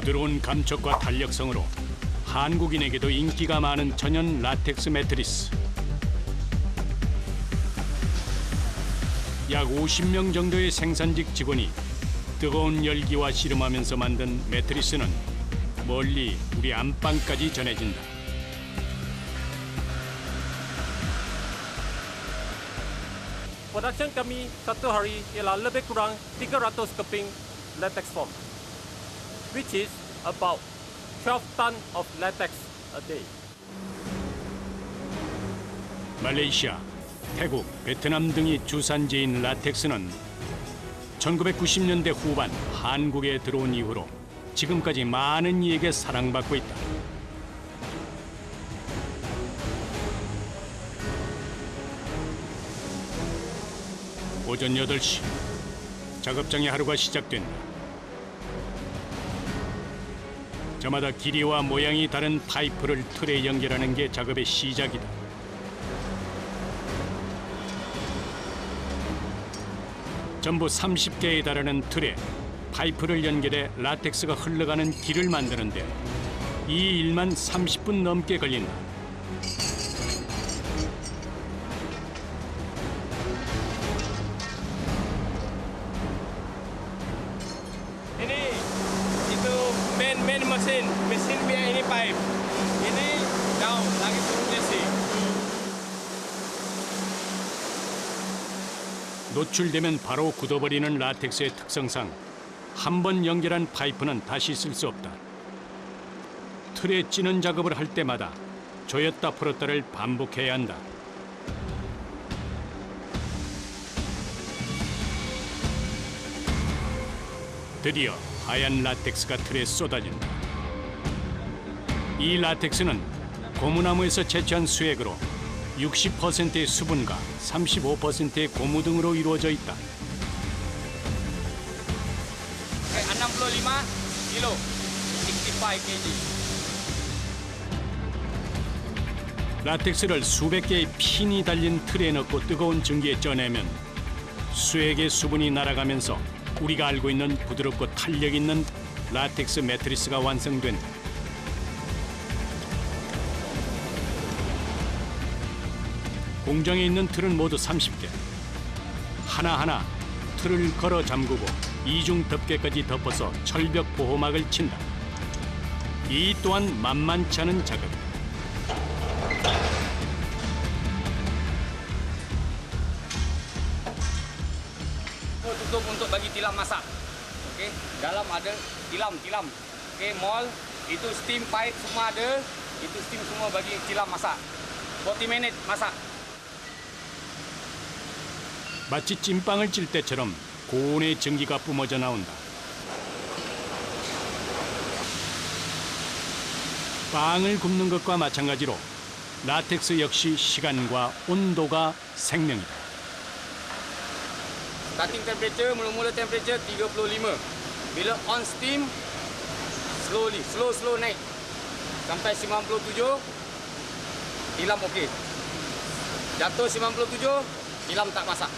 부드러운 감촉과 탄력성으로 한국인에게도 인기가 많은 천연 라텍스 매트리스. 약 50명 정도의 생산직 직원이 뜨거운 열기와 씨름하면서 만든 매트리스는 멀리 우리 안방까지 전해진다. Production kami satu hari ialah lebih kurang 300 keping latex foam, which is about 12 ton of latex a day. 말레이시아, 태국, 베트남 등이 주산지인 라텍스는 1990년대 후반 한국에 들어온 이후로 지금까지 많은 이에게 사랑받고 있다. 오전 8시, 작업장의 하루가 시작된다. 저마다 길이와 모양이 다른 파이프를 틀에 연결하는 게 작업의 시작이다. 전부 30개에 달하는 틀에 파이프를 연결해 라텍스가 흘러가는 길을 만드는데 이 일만 30분 넘게 걸린다. Ini itu main mesin biar ini pipe. Ini down lagi turun mesin. 노출되면 바로 굳어버리는 라텍스의 특성상 한 번 연결한 파이프는 다시 쓸 수 없다. 틀에 찌는 작업을 할 때마다 조였다 풀었다를 반복해야 한다. 드디어 하얀 라텍스가 틀에 쏟아진다. 이 라텍스는 고무나무에서 채취한 수액으로 60%의 수분과 35%의 고무 등으로 이루어져 있다. 65 kilo, 65 kg. 라텍스를 수백 개의 핀이 달린 틀에 넣고 뜨거운 증기에 쪄내면 수액의 수분이 날아가면서 우리가 알고 있는 부드럽고 탄력 있는 라텍스 매트리스가 완성된다. 공장에 있는 틀은 모두 30개. 하나하나 틀을 걸어 잠그고 이중 덮개까지 덮어서 철벽 보호막을 친다. 이 또한 만만치 않은 작업이다. Tutup untuk bagi tilam masak. Okey, dalam ada tilam. Okey, mall itu steam pipe semua ada. Itu steam semua bagi tilam masak. 40 minit masak. 마치 찐빵을 찔 때처럼 고온의 증기가 뿜어져 나온다. 빵을 굽는 것과 마찬가지로 라텍스 역시 시간과 온도가 생명이다. Starting temperature, mula-mula temperature 35. Bila on steam, slow naik. Sampai 97, tilam okey. Jatuh 97, tilam tak masak.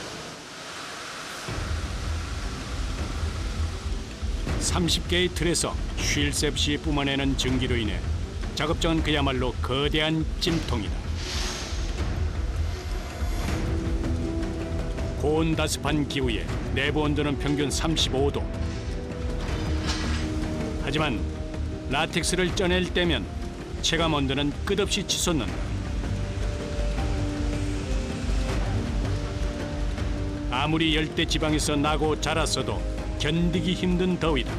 30개의 틀에서 쉴 새 없이 뿜어내는 증기로 인해 작업장은 그야말로 거대한 찜통이다. 고온다습한 기후에 내부 온도는 평균 35도. 하지만 라텍스를 쪄낼 때면 체감 온도는 끝없이 치솟는다. 아무리 열대 지방에서 나고 자랐어도 견디기 힘든 더위다.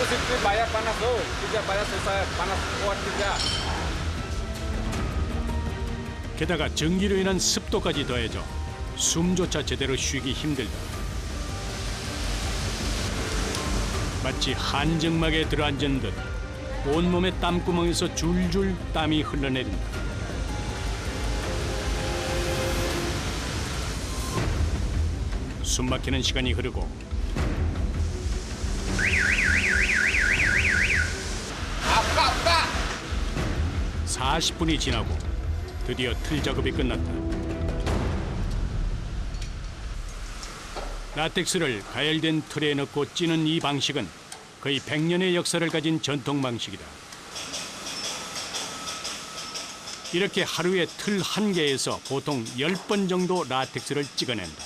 Sipit bayar panas tu. Kerja bayar selesai, panas kuat kerja. 게다가 전기로 인한 습도까지 더해져 숨조차 제대로 쉬기 힘들다. 마치 한정막에 들어앉은 듯 온몸의 땀구멍에서 줄줄 땀이 흘러내린다. 숨막히는 시간이 흐르고 40분이 지나고 드디어 틀 작업이 끝났다. 라텍스를 가열된 틀에 넣고 찌는 이 방식은 거의 100년의 역사를 가진 전통 방식이다. 이렇게 하루에 틀 한 개에서 보통 10번 정도 라텍스를 찍어낸다.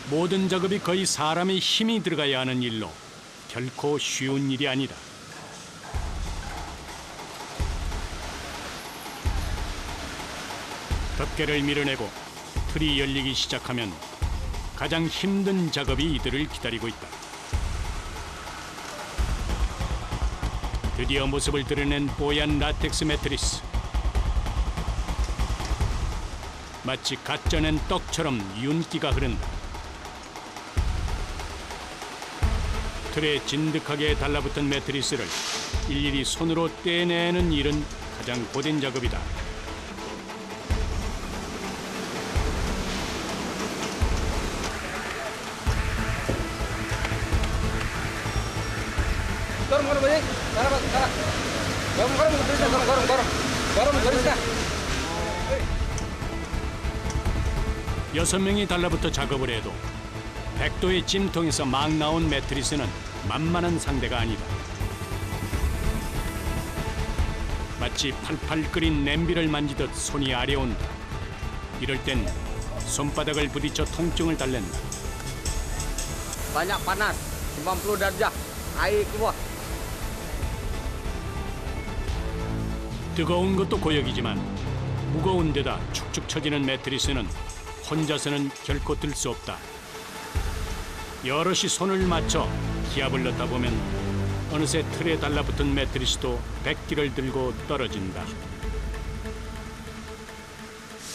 모든 작업이 거의 사람의 힘이 들어가야 하는 일로 결코 쉬운 일이 아니다. 덮개를 밀어내고 틀이 열리기 시작하면 가장 힘든 작업이 이들을 기다리고 있다. 드디어 모습을 드러낸 뽀얀 라텍스 매트리스. 마치 갓 쪄낸 떡처럼 윤기가 흐른다. 틀에 진득하게 달라붙은 매트리스를 일일이 손으로 떼내는 일은 가장 고된 작업이다. 여섯 명이 달라붙어 작업을 해도 100도의 찜통에서 막 나온 매트리스는 만만한 상대가 아니다. 마치 팔팔 끓인 냄비를 만지듯 손이 아려온다. 이럴 땐 손바닥을 부딪혀 통증을 달랜다. Banyak panas, 90 derajat, air keluar. 뜨거운 것도 고역이지만 무거운 데다 축축 처지는 매트리스는 혼자서는 결코 들 수 없다. 여럿이 손을 맞춰 기압을 넣다 보면 어느새 틀에 달라붙은 매트리스도 100기를 들고 떨어진다.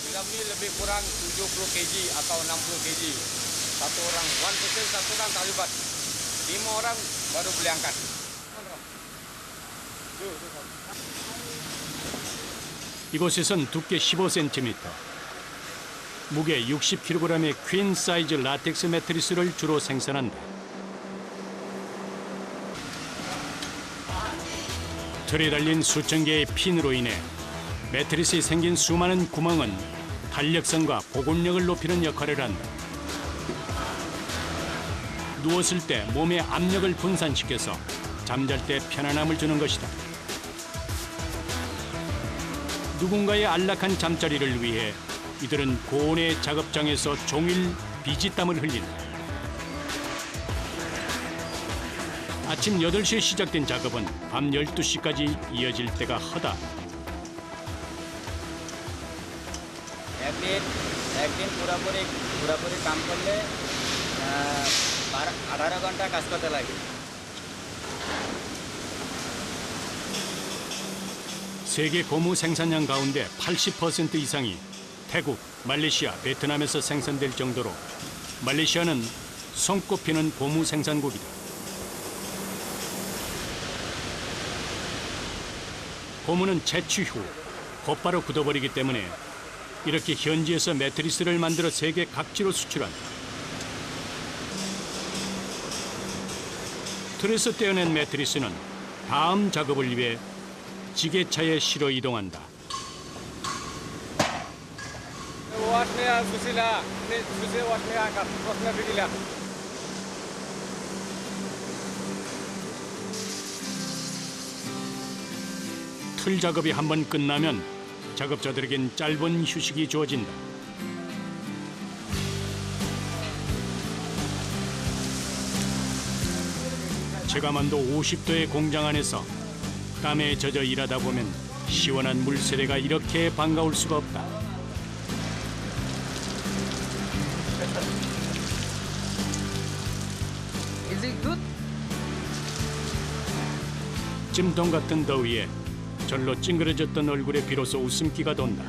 Tilam ni lebih kurang 70 kg atau 60 kg. Satu orang, one person satu orang terlibat. 5 orang baru boleh angkat. 이곳에선 두께 15cm, 무게 60kg의 퀸 사이즈 라텍스 매트리스를 주로 생산한다. 틀에 달린 수천 개의 핀으로 인해 매트리스에 생긴 수많은 구멍은 탄력성과 보급력을 높이는 역할을 한다. 누웠을 때 몸의 압력을 분산시켜서 잠잘 때 편안함을 주는 것이다. 누군가의 안락한 잠자리를 위해 이들은 고온의 작업장에서 종일 비지땀을 흘린다. 아침 8시에 시작된 작업은 밤 12시까지 이어질 때가 허다. একদিন পুরোপুরি কাম করলে 18 ঘন্টা কাজ করতে লাগে। 세계 고무 생산량 가운데 80% 이상이 태국, 말레이시아, 베트남에서 생산될 정도로 말레이시아는 손꼽히는 고무 생산국이다. 고무는 채취 후 곧바로 굳어버리기 때문에 이렇게 현지에서 매트리스를 만들어 세계 각지로 수출한다. 틀에서 떼어낸 매트리스는 다음 작업을 위해 지게차에 실어 이동한다. 틀 작업이 한번 끝나면 작업자들에겐 짧은 휴식이 주어진다. 체감온도 50도의 공장 안에서 땀에 젖어 일하다 보면 시원한 물 세례가 이렇게 반가울 수가 없다. Is it good? 찜통 같은 더위에 절로 찡그러졌던 얼굴에 비로소 웃음기가 돈다.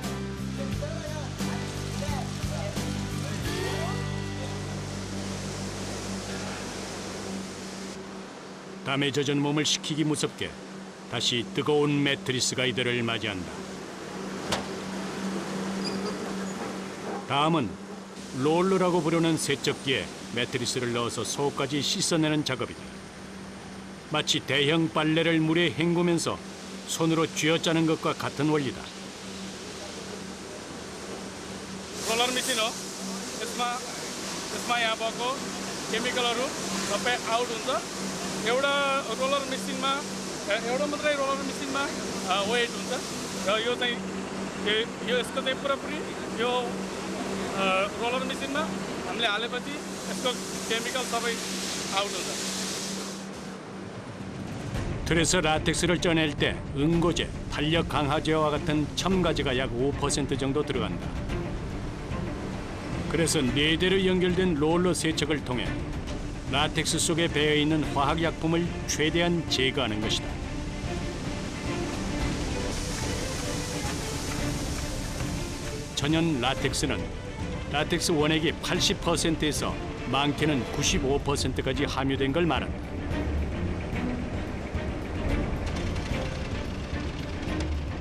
땀에 젖은 몸을 식히기 무섭게 다시 뜨거운 매트리스가 이들을 맞이한다. 다음은 롤러라고 부르는 세척기에 매트리스를 넣어서 속까지 씻어내는 작업이다. 마치 대형 빨래를 물에 헹구면서 손으로 쥐어짜는 것과 같은 원리다. मेसिन हो यसमा यहाँ भएको केमिकलहरू सबै आउट हुन्छ एउटा मात्रै रोलर मेसिनमा वेट हुन्छ र यो चाहिँ यसको चाहिँ पुरापुरी यो रोलर मेसिनमा हामीले हालेपछि यसको केमिकल सबै आउट हुन्छ. 틀에서 라텍스를 쪄낼 때 응고제, 탄력 강화제와 같은 첨가제가 약 5% 정도 들어간다. 그래서 4대로 연결된 롤러 세척을 통해 라텍스 속에 배어있는 화학약품을 최대한 제거하는 것이다. 천연 라텍스는 라텍스 원액이 80%에서 많게는 95%까지 함유된 걸 말한다.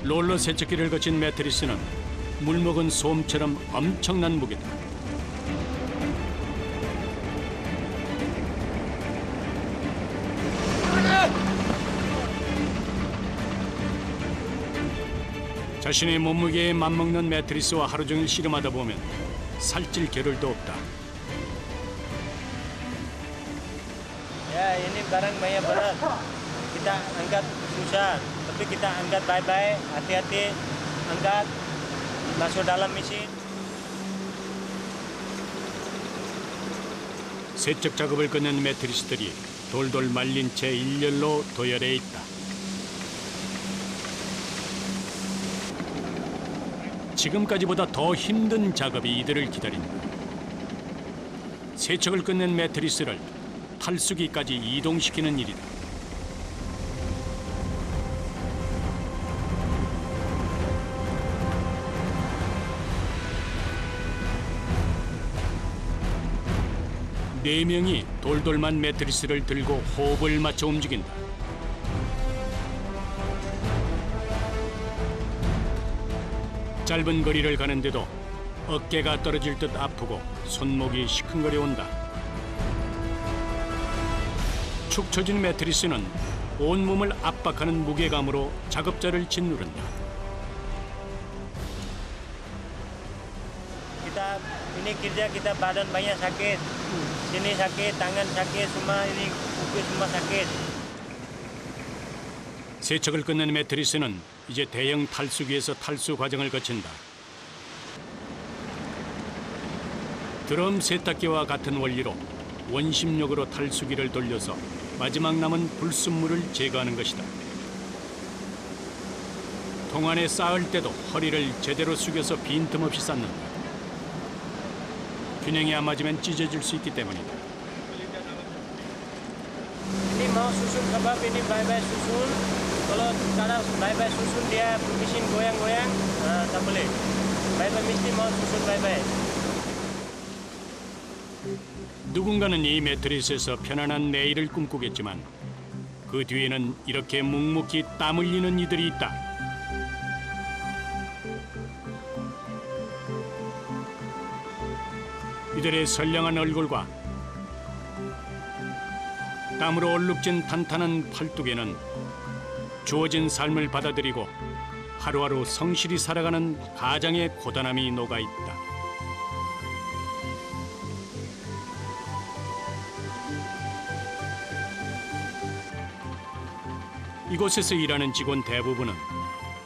롤러 세척기를 거친 매트리스는 물먹은 솜처럼 엄청난 무게다. 자신의 몸무게에 맞먹는 매트리스와 하루 종일 씨름하다 보면 살찔 겨를도 없다. Ya, ini barang banyak berat. Kita angkat susah, tapi kita angkat baik-baik, hati-hati angkat, masuk dalam mesin. 세척 작업을 끝낸 매트리스들이 돌돌 말린 채 일렬로 도열해 있다. 지금까지보다 더 힘든 작업이 이들을 기다린다. 세척을 끝낸 매트리스를 탈수기까지 이동시키는 일이다. 네 명이 돌돌만 매트리스를 들고 호흡을 맞춰 움직인다. 짧은 거리를 가는데도 어깨가 떨어질 듯 아프고 손목이 시큰거려 온다. 축 처진 매트리스는 온몸을 압박하는 무게감으로 작업자를 짓누른다. Kita ini kerja kita badan banyak sakit, sini sakit, tangan sakit, semua ini kuku semua sakit. 세척을 끝낸 매트리스는 이제 대형 탈수기에서 탈수 과정을 거친다. 드럼 세탁기와 같은 원리로 원심력으로 탈수기를 돌려서 마지막 남은 불순물을 제거하는 것이다. 동안에 쌓을 때도 허리를 제대로 숙여서 빈틈없이 쌓는다. 균형이 안 맞으면 찢어질 수 있기 때문이다. Ini mau susun kebab ini baik-baik susun. Kalau cara baik-baik susun dia mesin goyang-goyang, tak boleh. Baik-baik mesti mau susun baik-baik. 누군가는 이 매트리스에서 편안한 내일을 꿈꾸겠지만 그 뒤에는 이렇게 묵묵히 땀 흘리는 이들이 있다. 이들의 선량한 얼굴과 땀으로 얼룩진 탄탄한 팔뚝에는 주어진 삶을 받아들이고 하루하루 성실히 살아가는 가장의 고단함이 녹아있다. 이곳에서 일하는 직원 대부분은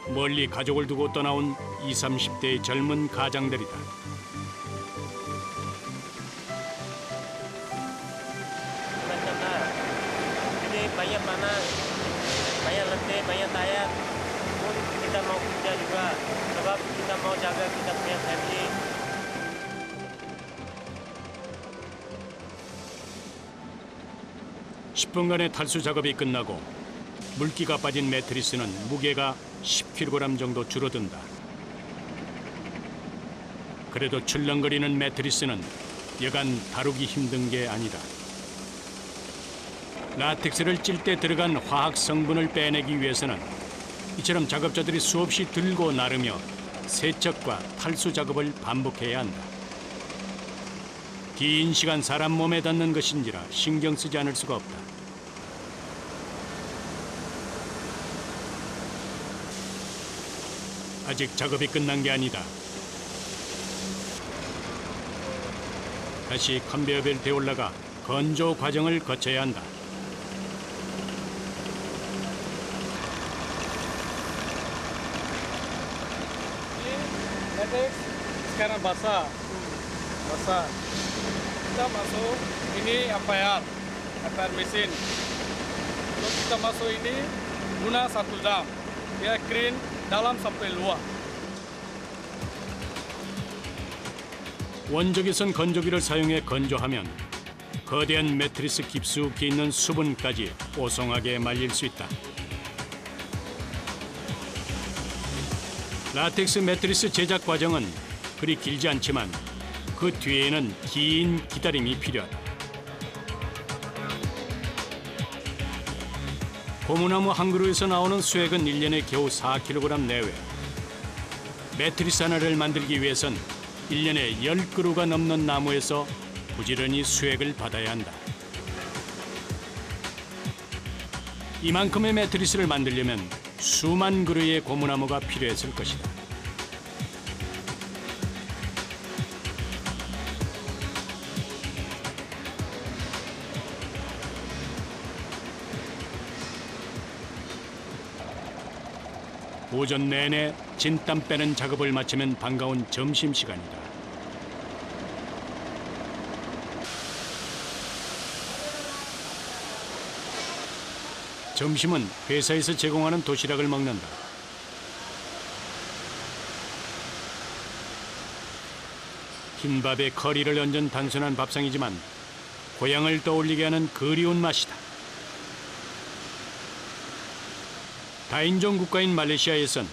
멀리 가족을 두고 떠나온 20, 30대의 젊은 가장들이다. Macam lah. Ini banyak panas, banyak letih, banyak tayar. Pun kita mau kerja juga, sebab kita mau jaga kita punya family. (10분간의) 탈수 작업이 끝나고 물기가 빠진 매트리스는 무게가 10kg 정도 줄어든다. 그래도 출렁거리는 매트리스는 여간 다루기 힘든 게 아니다. 라텍스를 찔 때 들어간 화학 성분을 빼내기 위해서는 이처럼 작업자들이 수없이 들고 나르며 세척과 탈수 작업을 반복해야 한다. 긴 시간 사람 몸에 닿는 것인지라 신경 쓰지 않을 수가 없다. 아직 작업이 끝난 게 아니다. 다시 컨베이어 벨트에 올라가 건조 과정을 거쳐야 한다. Latex sekarang basah. Basah. Kita masuk ini FIR mesin. Terus kita masuk ini guna 1 jam. Dia clean dalam sampai luar. 원적외선 건조기를 사용해 건조하면 거대한 매트리스 깊숙이 있는 수분까지 뽀송하게 말릴 수 있다. 라텍스 매트리스 제작 과정은 그리 길지 않지만 그 뒤에는 긴 기다림이 필요하다. 고무나무 한 그루에서 나오는 수액은 1년에 겨우 4kg 내외. 매트리스 하나를 만들기 위해선 1년에 10그루가 넘는 나무에서 부지런히 수액을 받아야 한다. 이만큼의 매트리스를 만들려면 수만 그루의 고무나무가 필요했을 것이다. 오전 내내 진땀 빼는 작업을 마치면 반가운 점심시간이다. 점심은 회사에서 제공하는 도시락을 먹는다. 흰밥에 커리를 얹은 단순한 밥상이지만 고향을 떠올리게 하는 그리운 맛이다. 다인종 국가인 말레이시아에선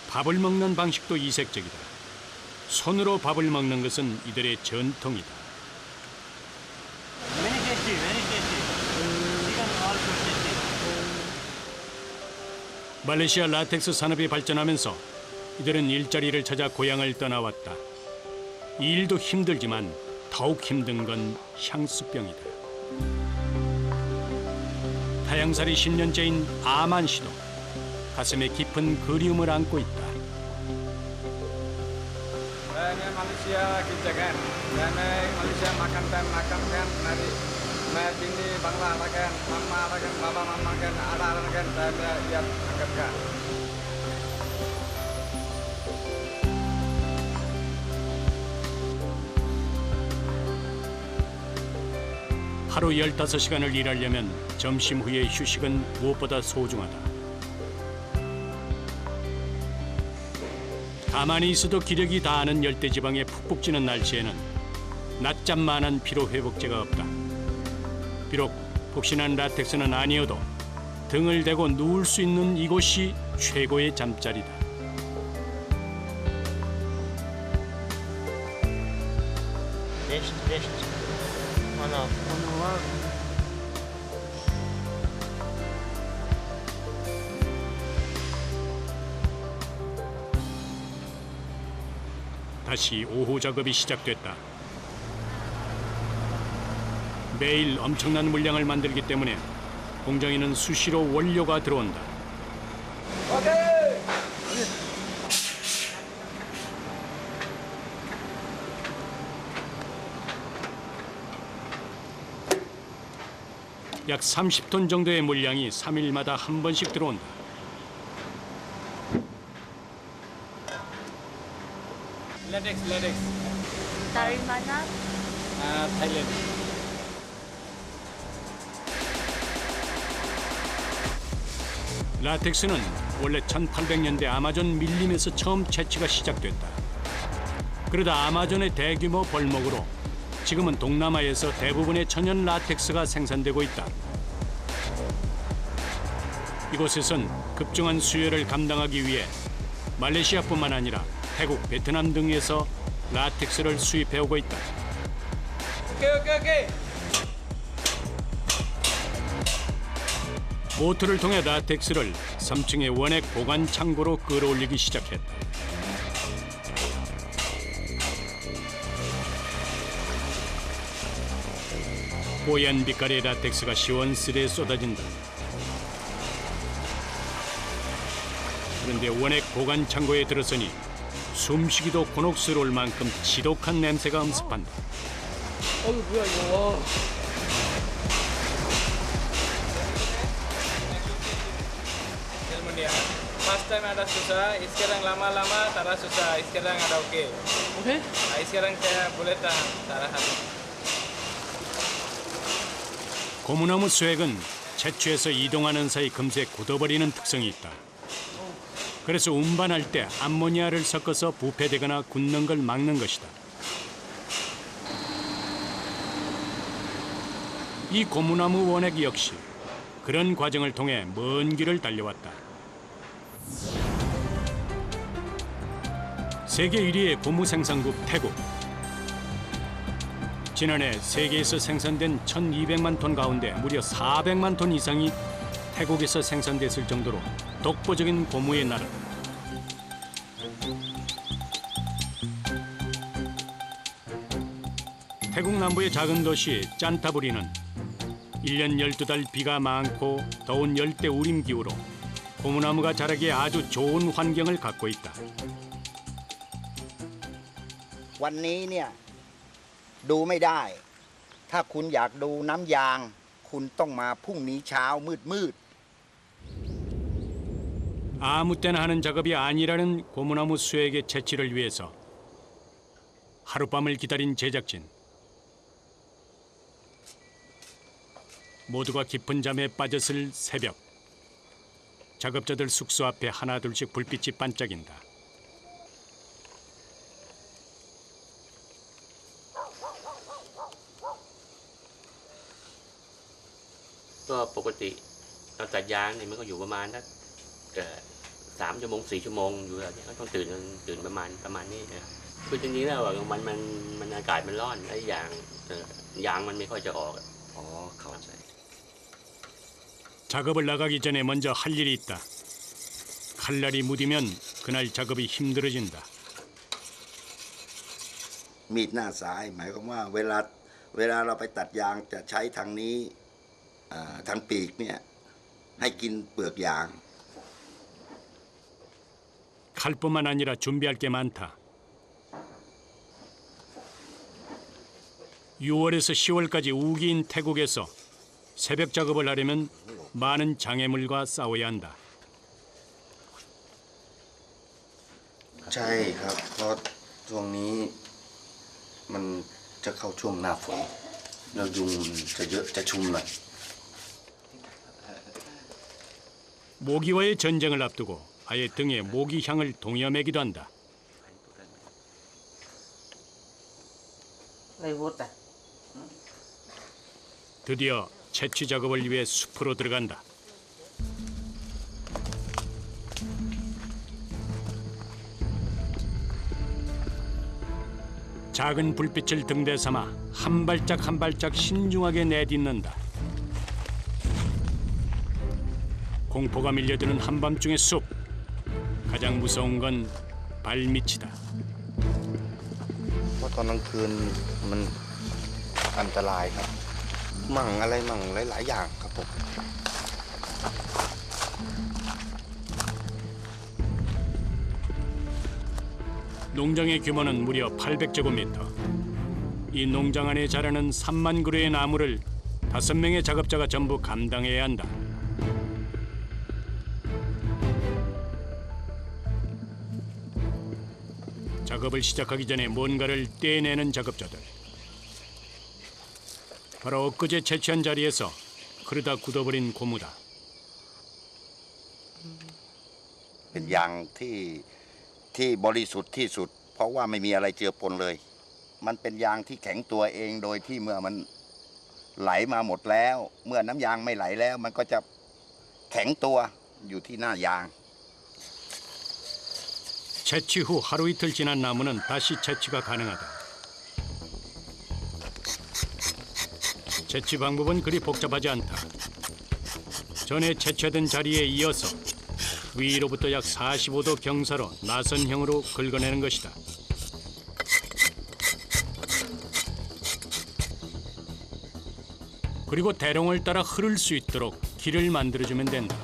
밥을 먹는 방식도 이색적이다. 손으로 밥을 먹는 것은 이들의 전통이다. Very tasty, very tasty. Chicken also tasty. 말레이시아 라텍스 산업이 발전하면서 이들은 일자리를 찾아 고향을 떠나왔다. 이 일도 힘들지만 더욱 힘든 건 향수병이다. 타양살이 10년째인 아만 씨도 가슴에 깊은 그리움을 안고 있다. Ini Malaysia kita kan. Dan Malaysia makan kan nari. Bini bangla kan, mama kan, baba mama kan, ada kan, saya lihat angkat kan. 하루 15시간을 일하려면 점심 후의 휴식은 무엇보다 소중하다. 가만히 있어도 기력이 다하는 열대지방의 푹푹 찌는 날씨에는 낮잠만한 피로회복제가 없다. 비록 폭신한 라텍스는 아니어도 등을 대고 누울 수 있는 이곳이 최고의 잠자리다. Rest. On off. 다시 오후 작업이 시작됐다. 매일 엄청난 물량을 만들기 때문에 공장에는 수시로 원료가 들어온다. 약 30톤 정도의 물량이 3일마다 한 번씩 들어온다. Latex. Dari mana? Thailand. 라텍스는 원래 1800년대 아마존 밀림에서 처음 채취가 시작됐다. 그러다 아마존의 대규모 벌목으로 지금은 동남아에서 대부분의 천연 라텍스가 생산되고 있다. 이곳에선 급증한 수요를 감당하기 위해 말레이시아뿐만 아니라 태국, 베트남 등에서 라텍스를 수입해오고 있다. 오케이. 모터를 통해 라텍스를 3층의 원액 보관 창고로 끌어올리기 시작했다. 뽀얀 빛깔의 라텍스가 시원스레 쏟아진다. 그런데 원액 보관 창고에 들어서니 숨쉬기도 곤혹스러울 만큼 지독한 냄새가 엄습한다. 뭐야 이거. Ilmunya. First time ada susah, sekarang lama-lama tak susah, sekarang ada oke. Oke? Sekarang saya boleh tahan, tahan. 고무나무 쇠액은 채취해서 이동하는 사이 금세 굳어버리는 특성이 있다. 그래서 운반할 때 암모니아를 섞어서 부패되거나 굳는 걸 막는 것이다. 이 고무나무 원액 역시 그런 과정을 통해 먼 길을 달려왔다. 세계 1위의 고무 생산국 태국. 지난해 세계에서 생산된 1,200만 톤 가운데 무려 400만 톤 이상이 태국에서 생산됐을 정도로 독보적인 고무의 나라. 태국 남부의 작은 도시 짠타부리는 1년 12달 비가 많고 더운 열대 우림 기후로 고무나무가 자라기에 아주 좋은 환경을 갖고 있다. วันนี้เนี่ยดูไม่ได้ ถ้าคุณอยากดูน้ำยาง คุณต้องมาพรุ่งนี้เช้ามืด 아무 때나 하는 작업이 아니라는 고무나무 수액의 채취를 위해서 하룻밤을 기다린 제작진. 모두가 깊은 잠에 빠졌을 새벽. 작업자들 숙소 앞에 하나둘씩 불빛이 반짝인다.ก็ปกติเราตัดยางเนี่ยมันก็อยู่ประมาณสัก3 ชั่วโมง 4 ชั่วโมงอยู่แบบนี้ก็ต้องตื่นประมาณนี้นะครับคือจริงๆแล้วกลางวันมันอากาศมันร้อนไอ้ยางมันไม่ค่อยจะออก เข้าใจ 작업을 나가기 전에 먼저 할 일이 있다. 칼날이 무디면 그날 작업이 힘들어진다. ๆมีดหน้าซ้ายหมายความว่าเวลาเราไปตัดยางจะใช้ทางนี้ทางปีกเนี่ยให้กินเปลือกยาง 칼뿐만 아니라 준비할 게 많다. 6월에서 10월까지 우기인 태국에서 새벽 작업을 하려면 많은 장애물과 싸워야 한다. ใช่ครับ เพราะช่วงนี้มันจะเข้าช่วงหน้าฝนแล้วยุงจะเยอะจะชุมหน่อย 모기와의 전쟁을 앞두고 아예 등에 모기향을 동여매기도 한다. ไม่วุฒิอ่ะ 드디어 채취 작업을 위해 숲으로 들어간다. 작은 불빛을 등대 삼아 한 발짝 한 발짝 신중하게 내딛는다. 공포가 밀려드는 한밤중의 숲. 가장 무서운 건 발밑이다. เพราะตอนกลางคืนมันอันตรายครับมั่งอะไรมั่งหลายๆอย่างครับผม 농장의 규모는 무려 800제곱미터. 이 농장 안에 자라는 3만 그루의 나무를 5명의 작업자가 전부 감당해야 한다. 작업을 시작하기 전에 뭔가를 떼내는 작업자들. 바로 엊그제 채취한 자리에서 그러다 굳어버린 고무다. เป็นยางที่บริสุทธิ์ที่สุด เพราะว่าไม่มีอะไรเจือปนเลย มันเป็นยางที่แข็งตัวเองโดยที่เมื่อมันไหลมาหมดแล้ว เมื่อน้ำยางไม่ไหลแล้ว มันก็จะแข็งตัวอยู่ที่หน้ายาง 채취 후 하루 이틀 지난 나무는 다시 채취가 가능하다. 채취 방법은 그리 복잡하지 않다. 전에 채취하던 자리에 이어서 위로부터 약 45도 경사로 나선형으로 긁어내는 것이다. 그리고 대롱을 따라 흐를 수 있도록 길을 만들어주면 된다.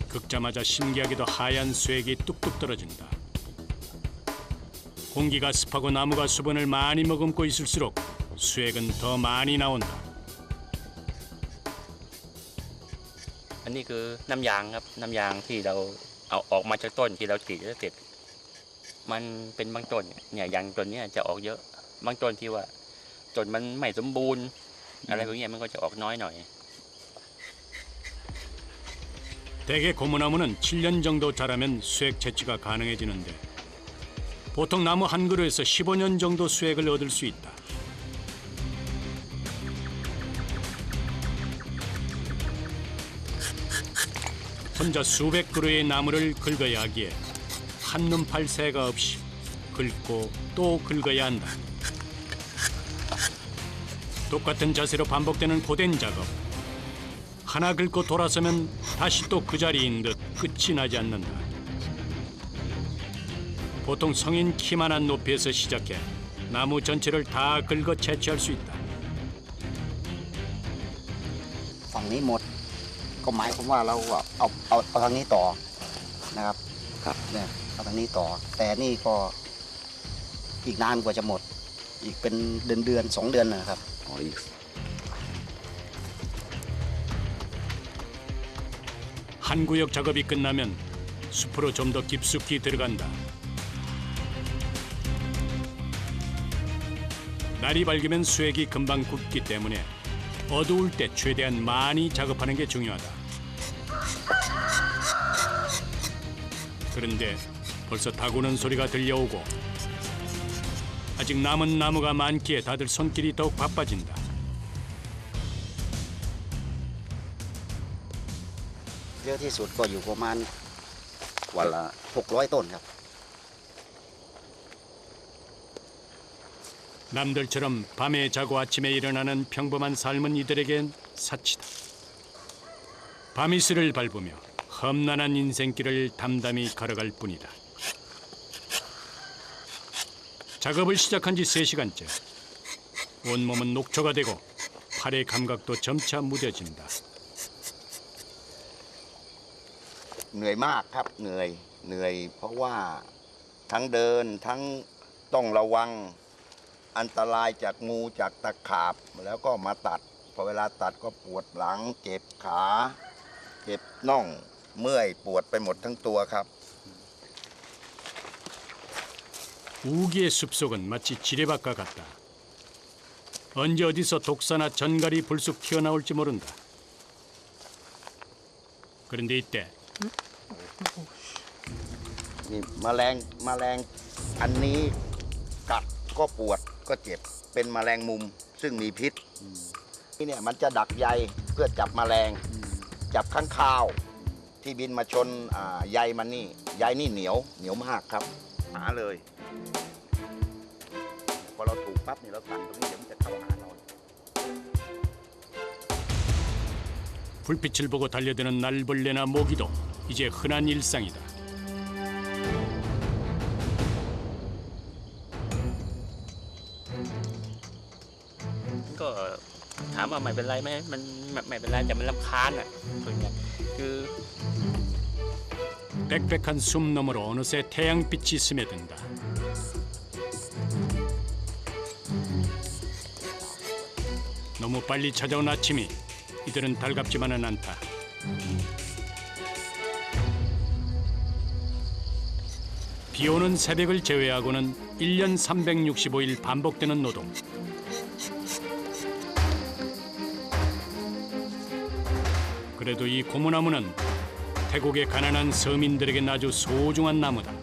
긁자마자 신기하게도 하얀 쇠액이 뚝뚝 떨어진다. 공기가 습하고 나무가 수분을 많이 머금고 있을수록 수액은 더 많이 나온다. อันนี้คือน้ำยางครับน้ำยางที่เราเอาออกมาจากต้นที่เรากรีดแล้วเสร็จมันเป็นบางต้นเนี่ยอย่างต้นเนี้ยจะออกเยอะบางต้นที่ว่าต้นมันไม่สมบูรณ์อะไรพวกเนี้ยมันก็จะออกน้อยหน่อย 대개 고무나무는 7년 정도 자라면 수액 채취가 가능해지는데 보통 나무 한 그루에서 15년 정도 수액을 얻을 수 있다. 혼자 수백 그루의 나무를 긁어야 하기에 한눈 팔 새가 없이 긁고 또 긁어야 한다. 똑같은 자세로 반복되는 고된 작업. 하나 긁고 돌아서면 다시 또 그 자리인 듯 끝이 나지 않는다. 보통 성인 키만한 높이에서 시작해 나무 전체를 다 긁어 채취할 수 있다. ฝั่งนี้หมดก็หมายความว่าเราเอาทางนี้ต่อนะครับครับเนี่ยเอาทางนี้ต่อแต่นี่ก็อีกนานกว่าจะหมดอีกเป็นเดือน2 เดือนนะครับ 한 구역 작업이 끝나면 숲으로 좀 더 깊숙이 들어간다. 날이 밝으면 수액이 금방 굳기 때문에 어두울 때 최대한 많이 작업하는 게 중요하다. 그런데 벌써 다구는 소리가 들려오고 아직 남은 나무가 많기에 다들 손길이 더욱 바빠진다. เยอะที่สุดก็อยู่ประมาณวันละ600 ต้นครับ 남들처럼 밤에 자고 아침에 일어나는 평범한 삶은 이들에겐 사치다. 밤이슬을 밟으며 험난한 인생길을 담담히 걸어갈 뿐이다. 작업을 시작한 지 3시간째. 온몸은 녹초가 되고 팔의 감각도 점차 무뎌진다. เหนื่อยมากครับเหนื่อยเพราะว่าทั้งเดินทั้งต้องระวังอันตรายจากงูจากตะขาบแล้วก็มาตัดพอเวลาตัดก็ปวดหลังเจ็บขาเจ็บน่องเมื่อยปวดไปหมดทั้งตัวครับ 우기의 숲속은 마치 지뢰밭과 같다. 언제 어디서 독사나 전갈이 불쑥 튀어나올지 모른다. 그런데 이때 นี่แมลงอันนี้กัดก็ปวดก็เจ็บเป็นแมลงมุมซึ่งมีพิษนี่เนี่ยมันจะดักใยเพื่อจับแมลงจับข้างคาวที่บินมาชนใยมันนี่ใยนี่เหนียวมากครับหาเลยพอเราถูกปั๊บนี่เราสั่นตรงนี้เดี๋ยวมันจะเข้าหาเรา 불빛을 보고 달려드는 날벌레나 모기도 이제 흔한 일상이다. 그 ถามว่าไม่เป็นไรไหมมันไม่เป็นไรแต่มันรำคาญอ่ะส่วนใหญ่คือ 빽빽한 숲 너머로 어느새 태양빛이 스며든다. 너무 빨리 찾아온 아침이 이들은 달갑지만은 않다. 비 오는 새벽을 제외하고는 1년 365일 반복되는 노동. 그래도 이 고무나무는 태국의 가난한 서민들에겐 아주 소중한 나무다.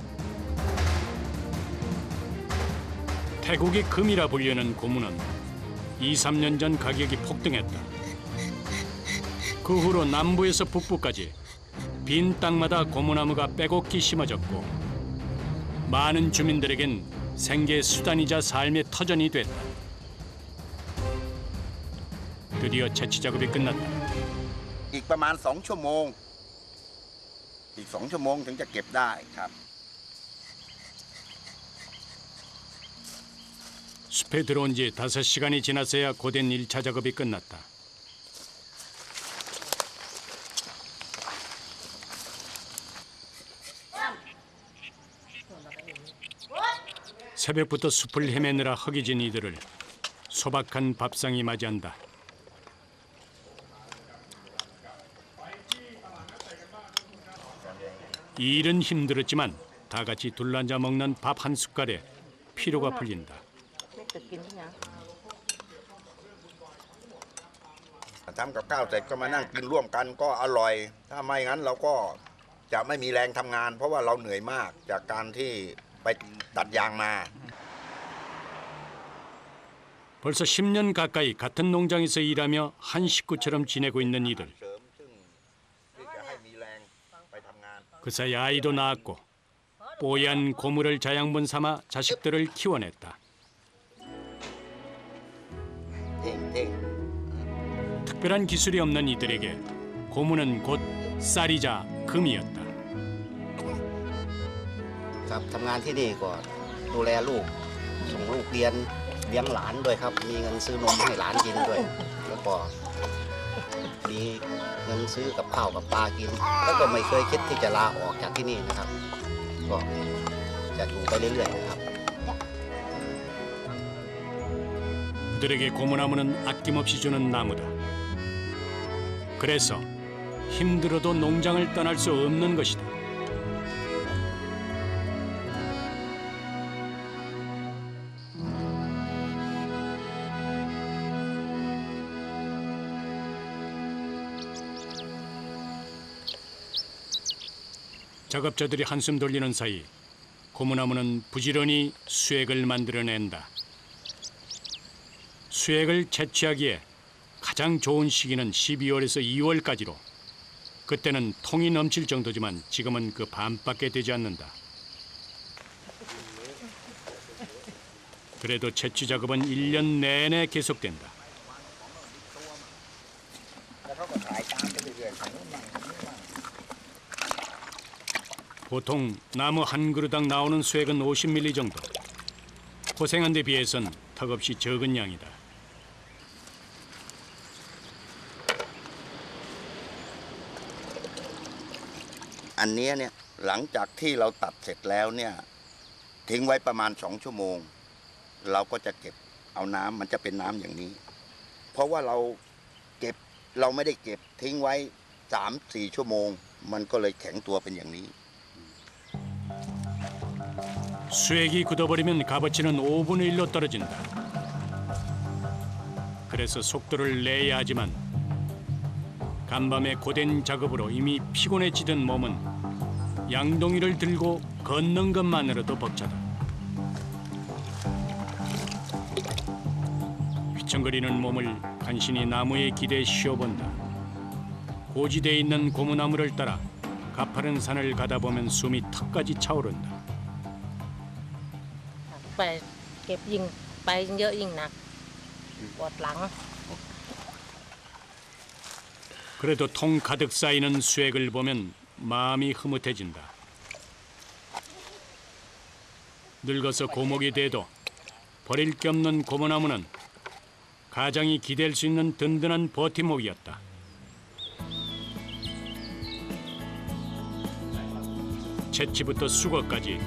태국의 금이라 불리는 고무는 2, 3년 전 가격이 폭등했다. 그 후로 남부에서 북부까지 빈 땅마다 고무나무가 빼곡히 심어졌고 많은 주민들에겐 생계 수단이자 삶의 터전이 됐다. 드디어 채취 작업이 끝났다. อีกประมาณ2 ชั่วโมงอีก2 ชั่วโมงถึงจะเก็บได้ครับ 숲에 들어온 지 5시간이 지났어야 고된 1차 작업이 끝났다. 새벽부터 숲을 헤매느라 허기진 이들을 소박한 밥상이 맞이한다. 이 일은 힘들었지만 다 같이 둘러앉아 먹는 밥 한 숟갈에 피로가 풀린다. ทำกับข้าวเสร็จก็มานั่งกินร่วมกันก็อร่อยถ้าไม่งั้นเราก็จะไม่มีแรงทำงานเพราะว่าเราเหนื่อยมากจากการที่ไปตัดยางมา 벌써 10년 가까이 같은 농장에서 일하며 한 식구처럼 지내고 있는 이들. เสริมซึ่งที่จะให้มีแรงไปทำงาน 그 사이 아이도 낳았고 뽀얀 고물을 자양분 삼아 자식들을 키워냈다. เท่งเท่ง 특별한 기술이 없는 이들에게 고무는 곧 쌀이자 금이었다. ครับทำงานที่นี่ก็ดูแลลูกส่งลูกเรียนเลี้ยงหลานด้วยครับมีเงินซื้อนมให้หลานกินด้วยแล้วก็มีเงินซื้อกับข้าวกับปลากินแล้วก็ไม่เคยคิดที่จะลาออกจากที่นี่นะครับก็จะอยู่ไปเรื่อยๆนะครับ 그들에게 고무나무는 아낌없이 주는 나무다. 그래서 힘들어도 농장을 떠날 수 없는 것이다. 작업자들이 한숨 돌리는 사이 고무나무는 부지런히 수액을 만들어낸다. 수액을 채취하기에 가장 좋은 시기는 12월에서 2월까지로 그때는 통이 넘칠 정도지만 지금은 그 반밖에 되지 않는다. 그래도 채취 작업은 1년 내내 계속된다. 보통 나무 한 그루당 나오는 수액은 50ml 정도. 고생한 데 비해선 턱없이 적은 양이다. อันนี้เนี่ยหลังจากที่เราตัดเสร็จแล้วเนี่ยทิ้งไว้ประมาณ2 ชั่วโมงเราก็จะเก็บเอาน้ำมันจะเป็นน้ำอย่างนี้ เพราะว่าเราไม่ได้เก็บทิ้งไว้ 3-4 ชั่วโมงมันก็เลยแข็งตัวเป็นอย่างนี้ 수액이 굳어버리면 값어치는 5분의 1로 떨어진다. 그래서 속도를 내야 하지만 간밤의 고된 작업으로 이미 피곤해지던 몸은 양동이를 들고 걷는 것만으로도 벅차다. 휘청거리는 몸을 간신히 나무에 기대 쉬어본다. 고지대에 있는 고무나무를 따라 가파른 산을 가다 보면 숨이 턱까지 차오른다. ไปเก็บยิ่งไปเยอะยิ่งหนักปวดหลัง 그래도 통 가득 쌓이는 수액을 보면 마음이 흐뭇해진다. 늙어서 고목이 돼도 버릴 게 없는 고무나무는 가장이 기댈 수 있는 든든한 버팀목이었다. 채취부터 수거까지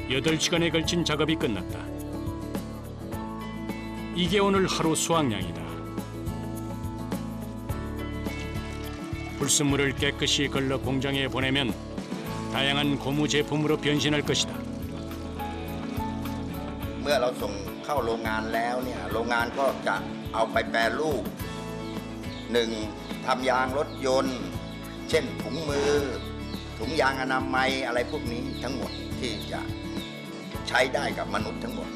8시간에 걸친 작업이 끝났다. 이게 오늘 하루 수확량이다. 불순물을 깨끗이 걸러 공장에 보내면 다양한 고무 제품으로 변신할 것이다. เมื่อเราส่งเข้าโรงงานแล้วเนี่ยโรงงานก็จะเอาไปแปรรูป 1. ทำยางรถยนต์ เช่นถุงมือถุงยางอนามัยอะไรพวกนี้ทั้งหมดที่จะใช้ได้กับมนุษย์ทั้งหมด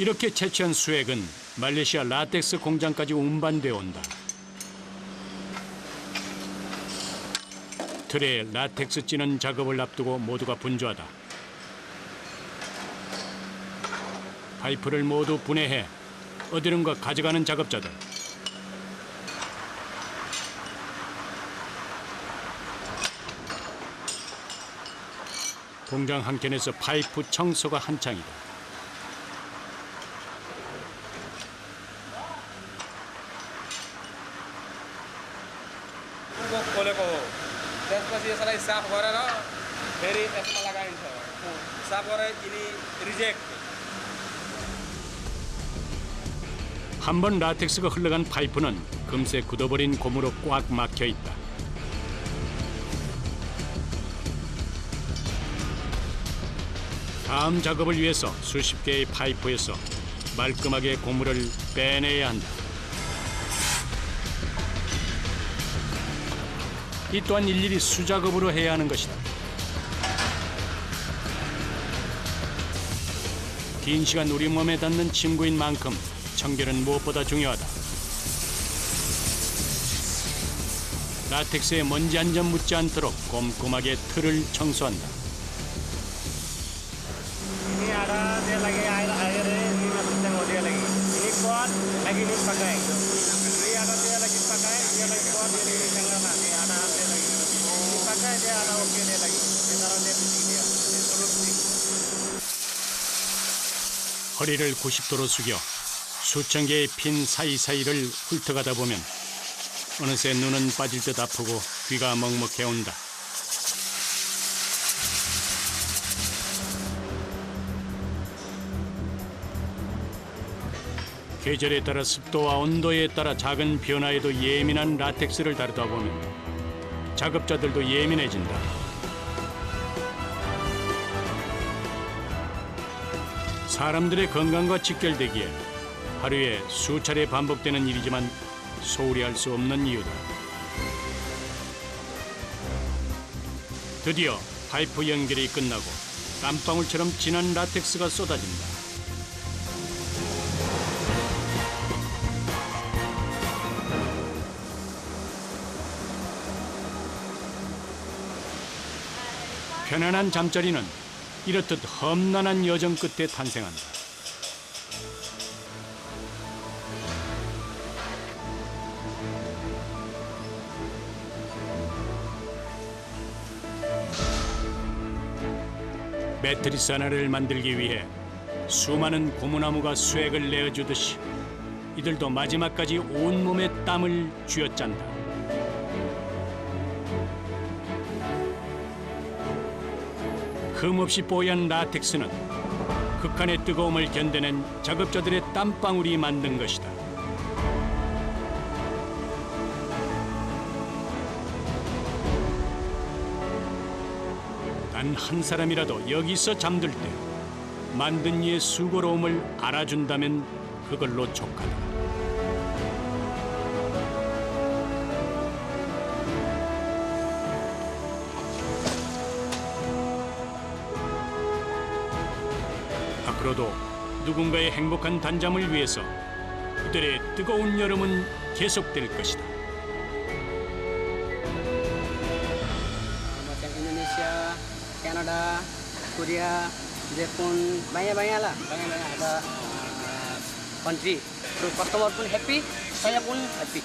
이렇게 채취한 수액은 말레이시아 라텍스 공장까지 운반되어 온다. 틀에 라텍스 찌는 작업을 앞두고 모두가 분주하다. 파이프를 모두 분해해 어디론가 가져가는 작업자들. 공장 한켠에서 파이프 청소가 한창이다. त्यसपछि यसलाई साफ गरेर फेरि यसमा लगाइन्छ साफ गरेर यिनी रिजेक्ट 한 번 라텍스가 흘러간 파이프는 금세 굳어버린 고무로 꽉 막혀 있다. 다음 작업을 위해서 수십 개의 파이프에서 말끔하게 고무를 빼내야 한다. 이 또한 일일이 수작업으로 해야 하는 것이다. 긴 시간 우리 몸에 닿는 침구인 만큼 청결은 무엇보다 중요하다. 라텍스에 먼지 한 점 묻지 않도록 꼼꼼하게 틀을 청소한다. Ini ada dia lagi air ini masuk tengok dia lagi. Ini kuat lagi ini pakai. Ini ada dia lagi pakai dia lagi kuat ini tengah nanti ada dia lagi. Ini pakai dia ada okey dia lagi. Dia taruh dia pusing dia. Dia suruh pusing. 허리를 90도로 숙여 수천 개의 핀 사이사이를 훑어가다 보면 어느새 눈은 빠질 듯 아프고 귀가 먹먹해 온다. 계절에 따라 습도와 온도에 따라 작은 변화에도 예민한 라텍스를 다루다 보면 작업자들도 예민해진다. 사람들의 건강과 직결되기에 하루에 수차례 반복되는 일이지만 소홀히 할 수 없는 이유다. 드디어 파이프 연결이 끝나고 땀방울처럼 진한 라텍스가 쏟아진다. 편안한 잠자리는 이렇듯 험난한 여정 끝에 탄생한다. 매트리스 하나를 만들기 위해 수많은 고무나무가 수액을 내어주듯이 이들도 마지막까지 온몸에 땀을 쥐어짠다. 흠없이 뽀얀 라텍스는 극한의 뜨거움을 견뎌낸 작업자들의 땀방울이 만든 것이다. 단 한 사람이라도 여기서 잠들 때 만든 이의 수고로움을 알아준다면 그걸로 족하다. 앞으로도 누군가의 행복한 단잠을 위해서 그들의 뜨거운 여름은 계속될 것이다. macam Indonesia, Canada, Korea, Jepun, banyak-banyak lah, banyak-banyak ada country. Terus customer pun happy, saya pun happy.